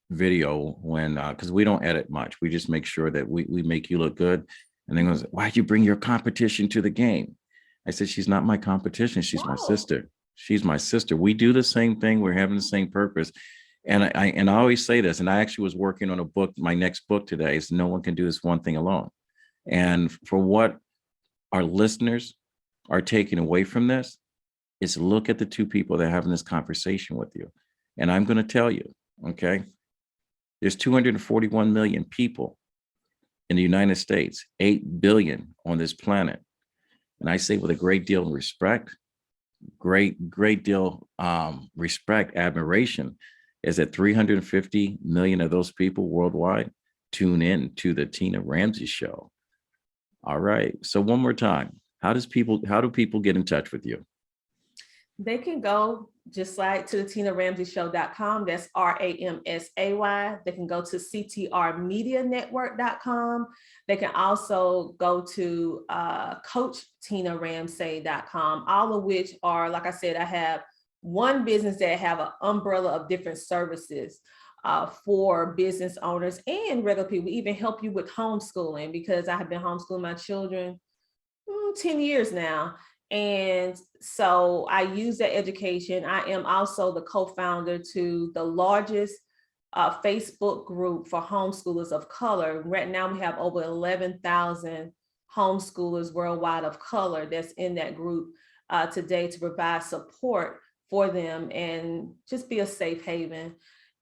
S1: video because we don't edit much. We just make sure that we make you look good. And then goes, why'd you bring your competition to the game? I said, she's not my competition. She's my sister. She's my sister. We do the same thing. We're having the same purpose. And I always say this, and I actually was working on a book, my next book today is No One Can Do This One Thing Alone. And for what our listeners are taking away from this is look at the two people that are having this conversation with you. And I'm going to tell you, okay, there's 241 million people in the United States, 8 billion on this planet. And I say with a great deal of respect, great deal respect, admiration, is that 350 million of those people worldwide tune in to the Tina Ramsay Show. All right. So one more time, how do people get in touch with you?
S2: They can go just like to the TinaRamsayShow.com. That's RAMSAY. They can go to CTRMediaNetwork.com. They can also go to CoachTinaRamsay.com, all of which are, like I said, I have one business that have an umbrella of different services for business owners and regular people. We even help you with homeschooling because I have been homeschooling my children 10 years now. And so I use that education. I am also the co-founder to the largest Facebook group for homeschoolers of color. Right now we have over 11,000 homeschoolers worldwide of color that's in that group today to provide support for them and just be a safe haven.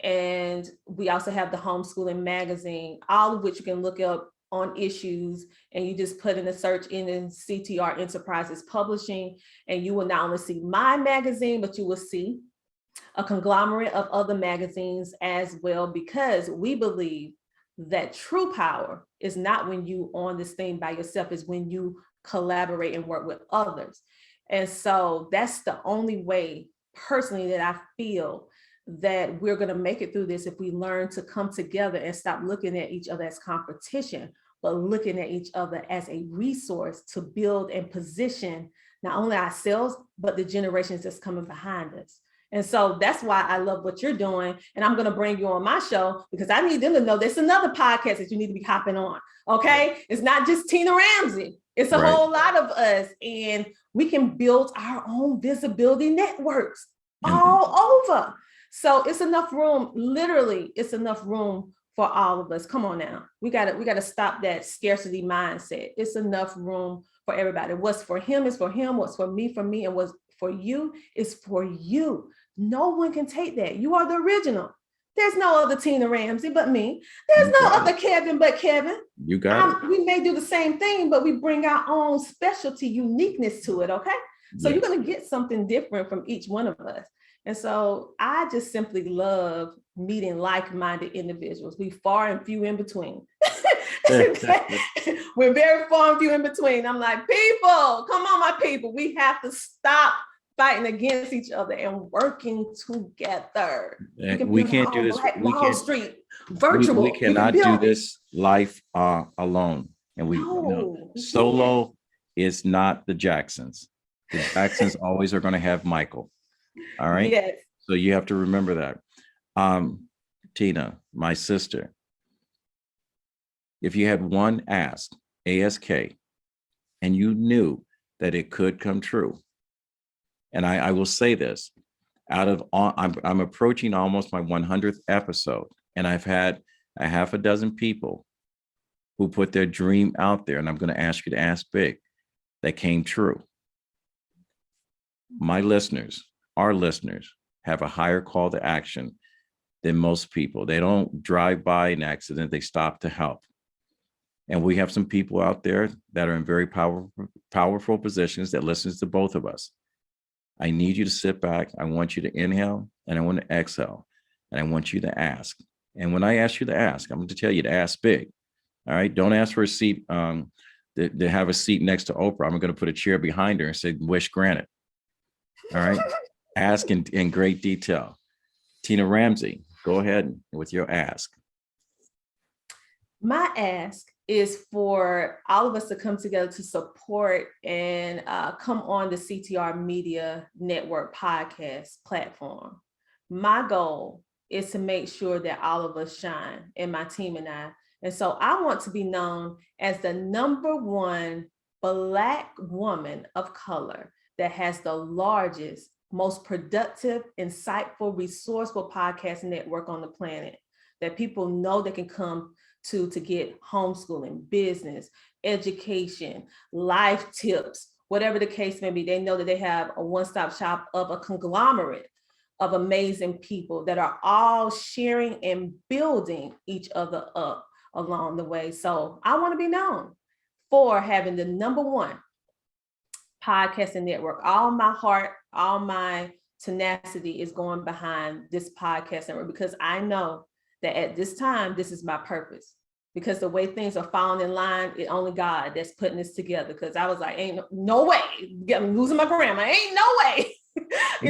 S2: And we also have the Homeschooling Magazine, all of which you can look up on issues, and you just put in a search in CTR Enterprises Publishing, and you will not only see my magazine, but you will see a conglomerate of other magazines as well, because we believe that true power is not when you on this thing by yourself, is when you collaborate and work with others. And so that's the only way personally that I feel that we're going to make it through this, if we learn to come together and stop looking at each other as competition, but looking at each other as a resource to build and position not only ourselves, but the generations that's coming behind us. And so that's why I love what you're doing. And I'm going to bring you on my show because I need them to know there's another podcast that you need to be hopping on. Okay. It's not just Tina Ramsay. It's a whole lot of us. And we can build our own visibility networks all over. So it's enough room. Literally, it's enough room for all of us. Come on now. We gotta stop that scarcity mindset. It's enough room for everybody. What's for him is for him. What's for me, and what's for you is for you. No one can take that. You are the original. There's no other Tina Ramsay but me. There's no other Kevin but Kevin.
S1: You got it.
S2: We may do the same thing, but we bring our own specialty uniqueness to it, okay? So you're going to get something different from each one of us. And so I just simply love meeting like-minded individuals. We far and few in between. We're very far and few in between. I'm like, people, come on, my people. We have to stop fighting against each other and working together.
S1: We can't do this.
S2: Wall Street, virtual.
S1: We cannot do this life alone. And solo is not the Jacksons. The Jacksons always are going to have Michael. All right.
S2: Yes.
S1: So you have to remember that. Tina, my sister, if you had one ask, and you knew that it could come true, and I will say this, I'm approaching almost my 100th episode, and I've had a half a dozen people who put their dream out there, and I'm going to ask you to ask big, that came true. My listeners, our listeners, have a higher call to action than most people. They don't drive by an accident, they stop to help. And we have some people out there that are in very powerful positions that listens to both of us. I need you to sit back. I want you to inhale and I want to exhale. And I want you to ask. And when I ask you to ask, I'm going to tell you to ask big. All right. Don't ask for a seat, to have a seat next to Oprah. I'm going to put a chair behind her and say, wish granted. All right. Ask in great detail. Tina Ramsay, go ahead with your ask.
S2: My ask is for all of us to come together to support and come on the CTR Media Network podcast platform. My goal is to make sure that all of us shine, and my team and I. And so I want to be known as the #1 Black woman of color that has the largest, most productive, insightful, resourceful podcast network on the planet, that people know they can come to get homeschooling, business, education, life tips, whatever the case may be. They know that they have a one-stop shop of a conglomerate of amazing people that are all sharing and building each other up along the way. So I want to be known for having the #1 podcasting network. All my heart, all my tenacity is going behind this podcast network, because I know that at this time, this is my purpose. Because the way things are falling in line, it's only God that's putting this together. Because I was like, ain't no way, I'm losing my grandma, ain't no way.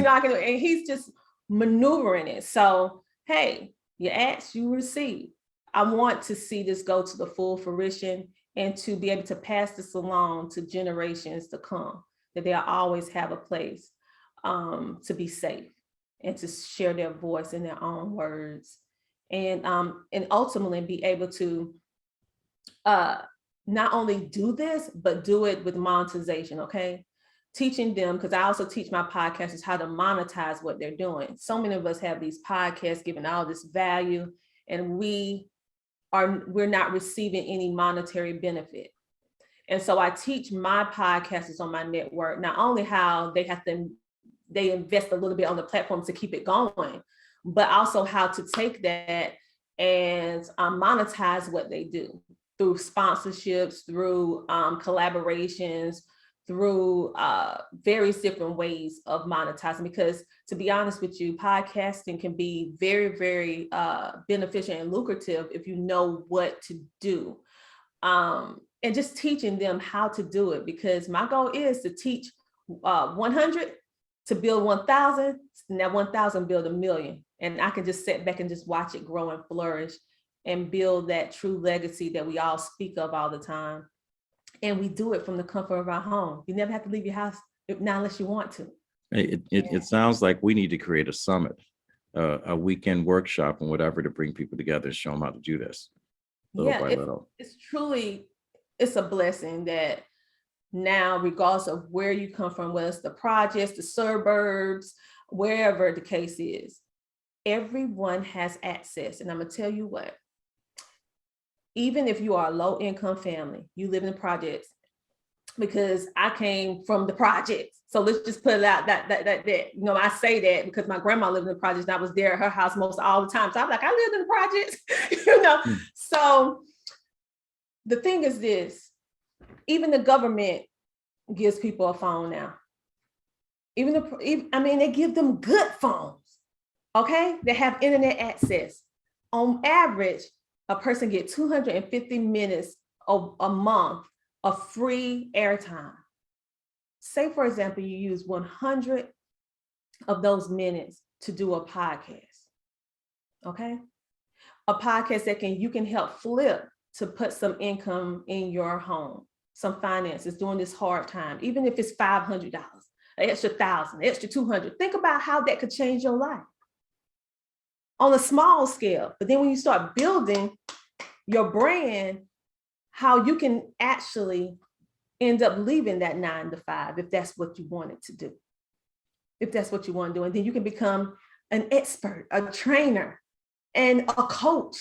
S2: I can, and he's just maneuvering it. So, hey, you ask, you receive. I want to see this go to the full fruition and to be able to pass this along to generations to come, that they'll always have a place to be safe and to share their voice in their own words. And ultimately be able to not only do this, but do it with monetization, okay? Teaching them, because I also teach my podcasters how to monetize what they're doing. So many of us have these podcasts giving all this value, and we're not receiving any monetary benefit. And so I teach my podcasters on my network, not only how they invest a little bit on the platform to keep it going, but also how to take that and monetize what they do through sponsorships, through collaborations, through various different ways of monetizing. Because to be honest with you, podcasting can be very, very beneficial and lucrative if you know what to do. And just teaching them how to do it, because my goal is to teach 100 to build 1,000, and that 1,000 build 1,000,000. And I can just sit back and just watch it grow and flourish and build that true legacy that we all speak of all the time. And we do it from the comfort of our home. You never have to leave your house, not unless you want to.
S1: It sounds like we need to create a summit, a weekend workshop and whatever to bring people together and show them how to do this little
S2: Yeah,
S1: by little.
S2: it's truly, it's a blessing that now, regardless of where you come from, whether it's the projects, the suburbs, wherever the case is, everyone has access. And I'm gonna tell you what, even if you are a low income family, you live in the projects, because I came from the projects. So let's just put it out that you know, I say that because my grandma lived in the projects and I was there at her house most all the time. So I'm like, I lived in the projects, you know. So the thing is this, even the government gives people a phone now. I mean, they give them good phones, okay? They have internet access. On average, a person gets 250 minutes a month of free airtime. Say, for example, you use 100 of those minutes to do a podcast, okay? A podcast that you can help flip to put some income in your home, some finances during this hard time, even if it's $500, an extra $1,000, an extra $200. Think about how that could change your life on a small scale. But then when you start building your brand, how you can actually end up leaving that 9 to 5 if that's what you wanted to do. If that's what you want to do. And then you can become an expert, a trainer, and a coach,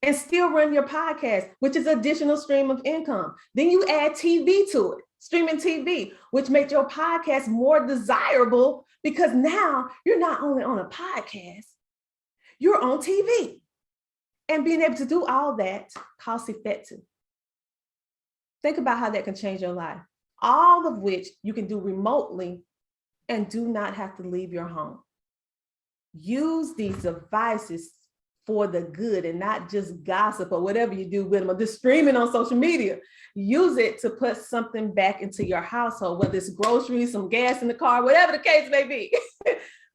S2: and still run your podcast, which is additional stream of income. Then you add TV to it, streaming TV, which makes your podcast more desirable, because now you're not only on a podcast, you're on TV. And being able to do all that cost effective. Think about how that can change your life. All of which you can do remotely and do not have to leave your home. Use these devices for the good and not just gossip or whatever you do with them, or just streaming on social media. Use it to put something back into your household, whether it's groceries, some gas in the car, whatever the case may be.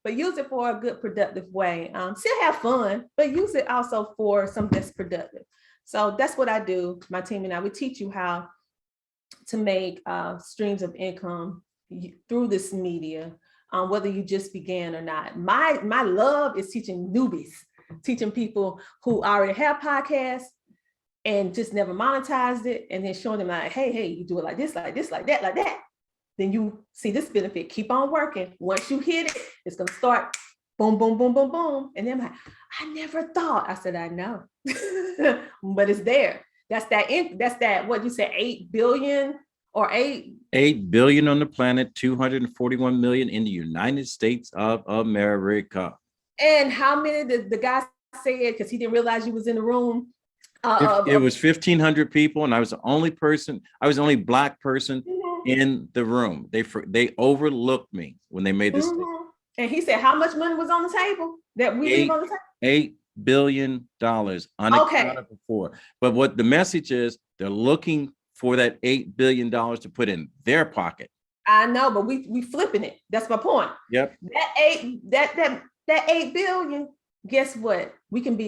S2: But use it for a good, productive way. Still have fun, but use it also for something that's productive. So that's what I do. My team and I, we teach you how to make streams of income through this media, whether you just began or not. My love is teaching newbies, teaching people who already have podcasts and just never monetized it, and then showing them like, hey, you do it like this, like this, like that, like that. Then you see this benefit, keep on working. Once you hit it, it's gonna start boom, boom, boom, boom, boom. And then I'm like, I never thought. I said, I know, but it's there. That's that, what you said, 8 billion or
S1: 8 billion on the planet, 241 million in the United States of America.
S2: And how many did the guy say, because he didn't realize you was in the room?
S1: It was 1,500 people, and I was the only person, I was the only Black person in the room. They overlooked me when they made this statement.
S2: And he said, how much money was on the table that we leave on the table?
S1: $8 billion unaccounted for. But what the message is, they're looking for that $8 billion to put in their pocket.
S2: I know, but we flipping it. That's my point.
S1: Yep.
S2: That 8 billion, guess what? We can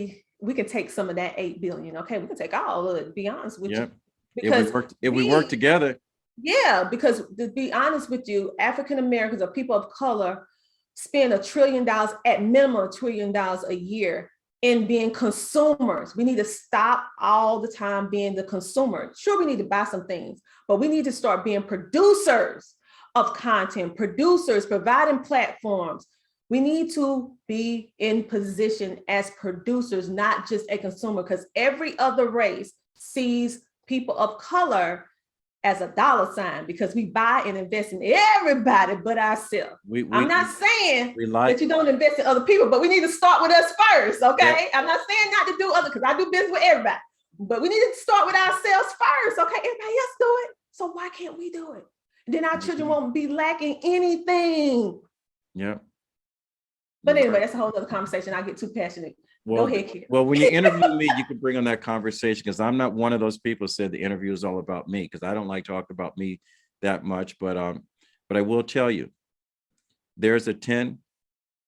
S2: take some of that 8 billion. Okay, we can take all of it, to be honest with you. Because
S1: if we work together.
S2: Yeah, because to be honest with you, African Americans or people of color spend $1 trillion, at minimum $1 trillion a year, in being consumers. We need to stop all the time being the consumer. Sure, we need to buy some things, but we need to start being producers of content, producers, providing platforms. We need to be in position as producers, not just a consumer, because every other race sees people of color as a dollar sign, because we buy and invest in everybody but ourselves. I'm not saying that you don't invest in other people, but we need to start with us first, okay? I'm not saying not to do other, because I do business with everybody, but we need to start with ourselves first, okay? Everybody else do it, so why can't we do it? And then our children won't be lacking anything.
S1: Yeah.
S2: But anyway, that's a whole other conversation. I get too passionate. Go ahead, Kid.
S1: Well, when you interview me, you can bring on that conversation, because I'm not one of those people who said the interview is all about me, because I don't like talking about me that much. But I will tell you, there's a 10,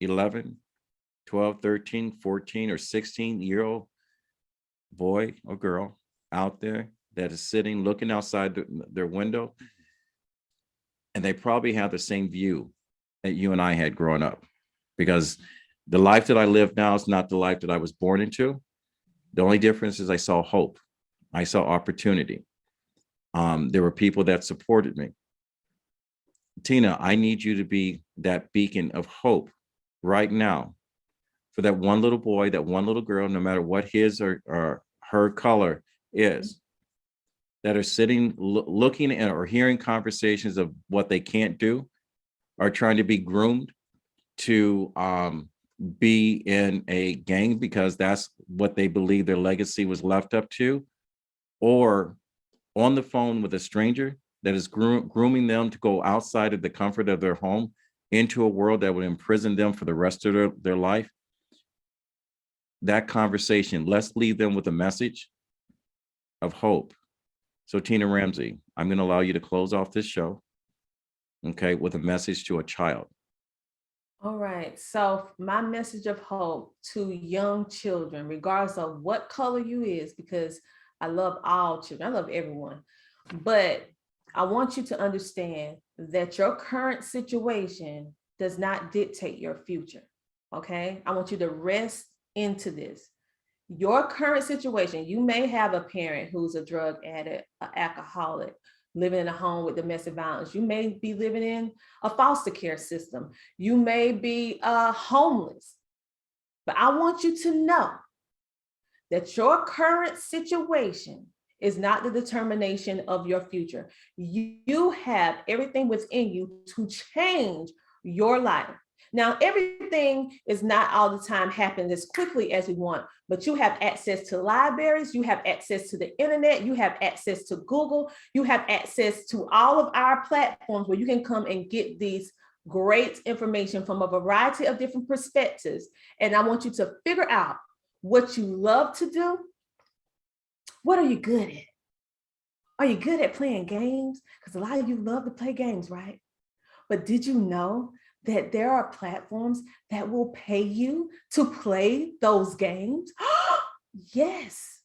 S1: 11, 12, 13, 14, or 16-year-old boy or girl out there that is sitting, looking outside their window, and they probably have the same view that you and I had growing up, because the life that I live now is not the life that I was born into. The only difference is I saw hope. I saw opportunity. There were people that supported me. Tina, I need you to be that beacon of hope right now for that one little boy, that one little girl, no matter what his or her color is, that are sitting, looking at or hearing conversations of what they can't do, are trying to be groomed to be in a gang because that's what they believe their legacy was left up to, or on the phone with a stranger that is grooming them to go outside of the comfort of their home into a world that would imprison them for the rest of their life. That conversation, let's leave them with a message of hope. So Tina Ramsay, I'm going to allow you to close off this show, okay, with a message to a child.
S2: All right. So my message of hope to young children, regardless of what color you is, because I love all children. I love everyone. But I want you to understand that your current situation does not dictate your future. Okay. I want you to rest into this. Your current situation, you may have a parent who's a drug addict, an alcoholic, living in a home with domestic violence. You may be living in a foster care system. You may be homeless. But I want you to know that your current situation is not the determination of your future. You have everything within you to change your life. Now, everything is not all the time happening as quickly as we want, but you have access to libraries, you have access to the internet, you have access to Google, you have access to all of our platforms where you can come and get these great information from a variety of different perspectives. And I want you to figure out what you love to do. What are you good at? Are you good at playing games? Because a lot of you love to play games, right? But did you know that there are platforms that will pay you to play those games? Yes,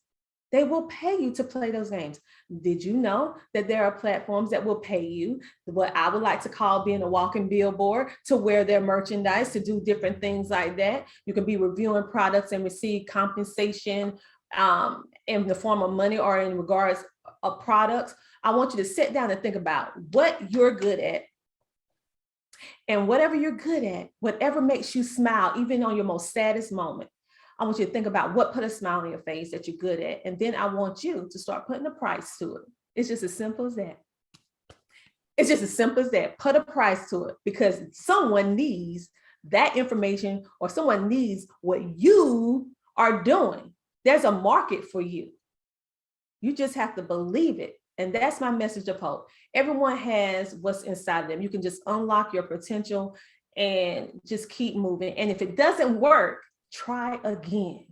S2: they will pay you to play those games. Did you know that there are platforms that will pay you, what I would like to call being a walking billboard, to wear their merchandise, to do different things like that? You can be reviewing products and receive compensation in the form of money or in regards of products. I want you to sit down and think about what you're good at. And whatever you're good at, whatever makes you smile, even on your most saddest moment, I want you to think about what put a smile on your face that you're good at. And then I want you to start putting a price to it. It's just as simple as that. It's just as simple as that. Put a price to it, because someone needs that information, or someone needs what you are doing. There's a market for you. You just have to believe it. And that's my message of hope. Everyone has what's inside of them. You can just unlock your potential and just keep moving. And if it doesn't work, try again.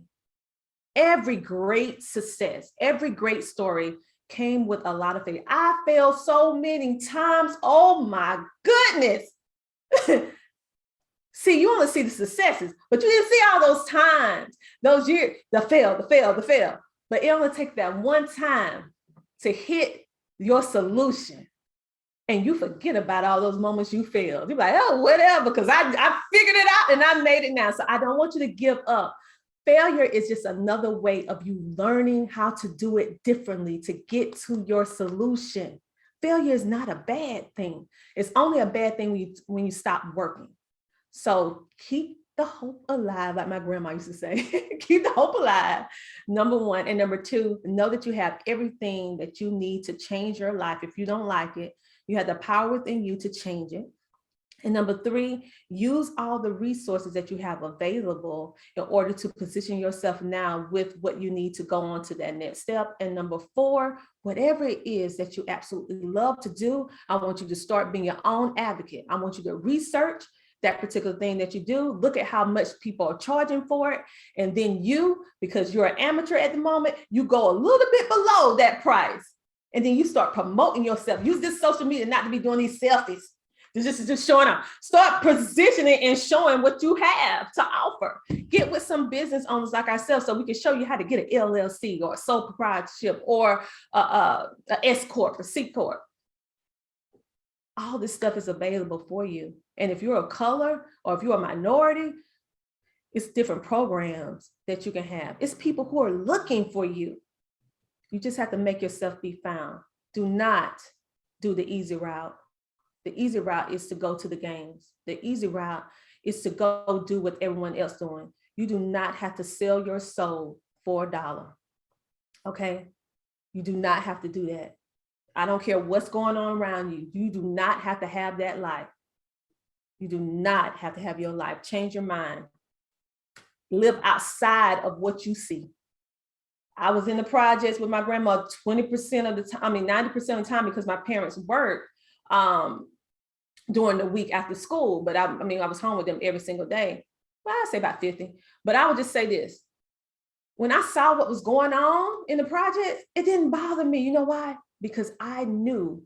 S2: Every great success, every great story came with a lot of failure. I failed so many times. Oh my goodness. See, you only see the successes, but you didn't see all those times, those years, the fail. But it only takes that one time to hit your solution, and you forget about all those moments you failed. You're like, oh, whatever, because I figured it out and I made it now. So I don't want you to give up. Failure is just another way of you learning how to do it differently to get to your solution. Failure is not a bad thing. It's only a bad thing when you stop working. So keep the hope alive, like my grandma used to say. Keep the hope alive, number one. And number two, know that you have everything that you need to change your life. If you don't like it, you have the power within you to change it. And number three, use all the resources that you have available in order to position yourself now with what you need to go on to that next step. And number four, whatever it is that you absolutely love to do, I want you to start being your own advocate. I want you to research that particular thing that you do, look at how much people are charging for it. And then you, because you're an amateur at the moment, you go a little bit below that price. And then you start promoting yourself. Use this social media not to be doing these selfies. Just showing up. Start positioning and showing what you have to offer. Get with some business owners like ourselves so we can show you how to get an LLC or a sole proprietorship or a S Corp, a C Corp. All this stuff is available for you. And if you're a color or if you're a minority, it's different programs that you can have. It's people who are looking for you. You just have to make yourself be found. Do not do the easy route. The easy route is to go to the games. The easy route is to go do what everyone else doing. You do not have to sell your soul for $1. Okay? You do not have to do that. I don't care what's going on around you. You do not have to have that life. You do not have to have your life. Change your mind. Live outside of what you see. I was in the projects with my grandma 20% of the time, 90% of the time, because my parents worked during the week after school. But I was home with them every single day. Well, I'd say about 50. But I would just say this. When I saw what was going on in the projects, it didn't bother me. You know why? Because I knew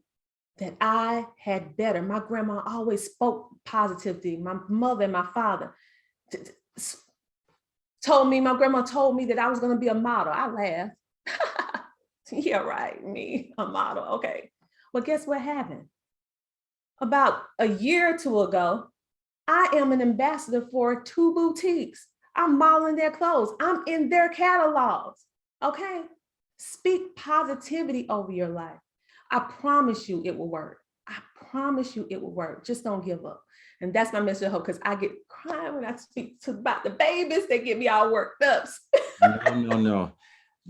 S2: that I had better. My grandma always spoke positively. My mother and my father my grandma told me that I was going to be a model. I laughed. Yeah, right. Me, a model. Okay. Well, guess what happened? About a year or two ago, I am an ambassador for 2 boutiques. I'm modeling their clothes. I'm in their catalogs. Okay. Speak positivity over your life. I promise you it will work. I promise you it will work. Just don't give up. And that's my message of hope, because I get crying when I speak about the babies. They get me all worked up.
S1: No.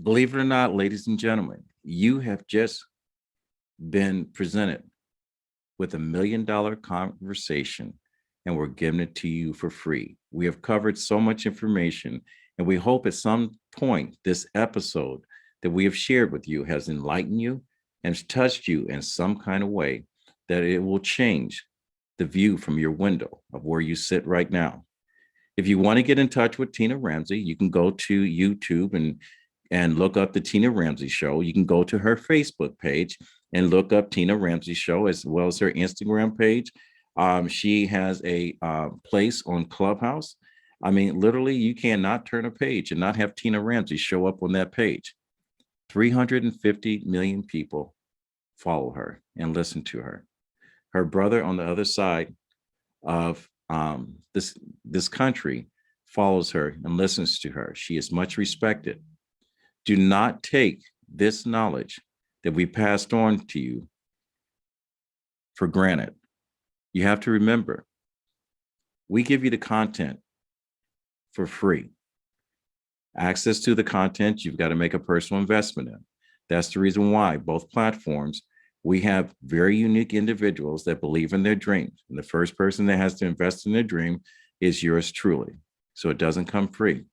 S1: Believe it or not, ladies and gentlemen, you have just been presented with $1 million conversation, and we're giving it to you for free. We have covered so much information, and we hope at some point this episode that we have shared with you has enlightened you and touched you in some kind of way, that it will change the view from your window of where you sit right now. If you want to get in touch with Tina Ramsay, you can go to YouTube and look up the Tina Ramsay Show. You can go to her Facebook page and look up Tina Ramsay Show, as well as her Instagram page. She has a place on Clubhouse. Literally, you cannot turn a page and not have Tina Ramsay show up on that page. 350 million people follow her and listen to her. Her brother on the other side of this country follows her and listens to her. She is much respected. Do not take this knowledge that we passed on to you for granted. You have to remember, we give you the content for free. Access to the content, you've got to make a personal investment in. That's the reason why both platforms, we have very unique individuals that believe in their dreams. And the first person that has to invest in their dream is yours truly. So it doesn't come free.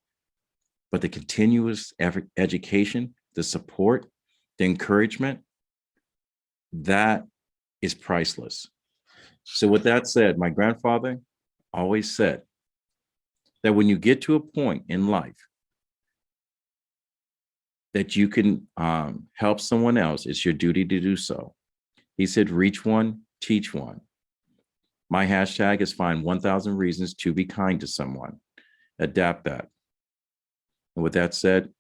S1: But the continuous education, the support, the encouragement, that is priceless. So with that said, my grandfather always said that when you get to a point in life that you can help someone else, it's your duty to do so. He said, reach one, teach one. My hashtag is find 1,000 reasons to be kind to someone. Adapt that. And with that said,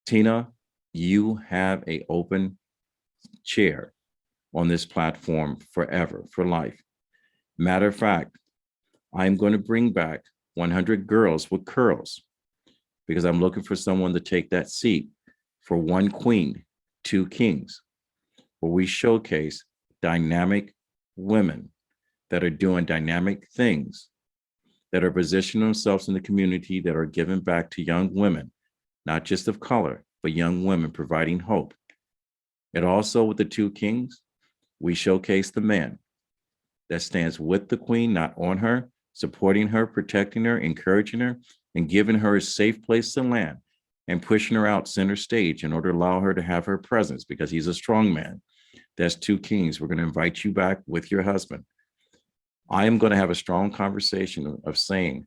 S1: Tina, you have an open chair on this platform forever, for life. Matter of fact, I'm going to bring back 100 girls with curls, because I'm looking for someone to take that seat for 1 queen, 2 kings, where we showcase dynamic women that are doing dynamic things, that are positioning themselves in the community, that are giving back to young women, not just of color, but young women, providing hope. And also with the 2 kings, we showcase the man that stands with the queen, not on her, supporting her, protecting her, encouraging her, and giving her a safe place to land, and pushing her out center stage in order to allow her to have her presence, because he's a strong man. That's 2 kings. We're going to invite you back with your husband. I am going to have a strong conversation of saying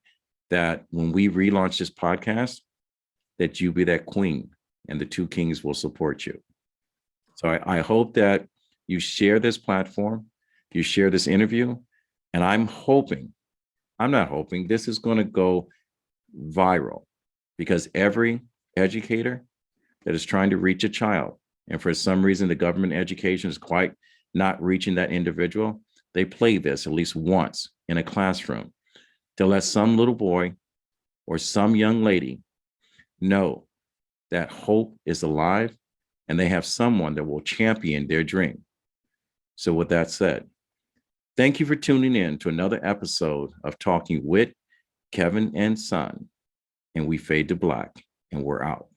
S1: that when we relaunch this podcast, that you be that queen and the 2 kings will support you. So I hope that you share this platform, you share this interview, and I'm not hoping, this is going to go viral, because every educator that is trying to reach a child, and for some reason the government education is quite not reaching that individual, they play this at least once in a classroom to let some little boy or some young lady know that hope is alive and they have someone that will champion their dream. So, with that said, thank you for tuning in to another episode of Talking with Kevin and Son. And we fade to black, and we're out.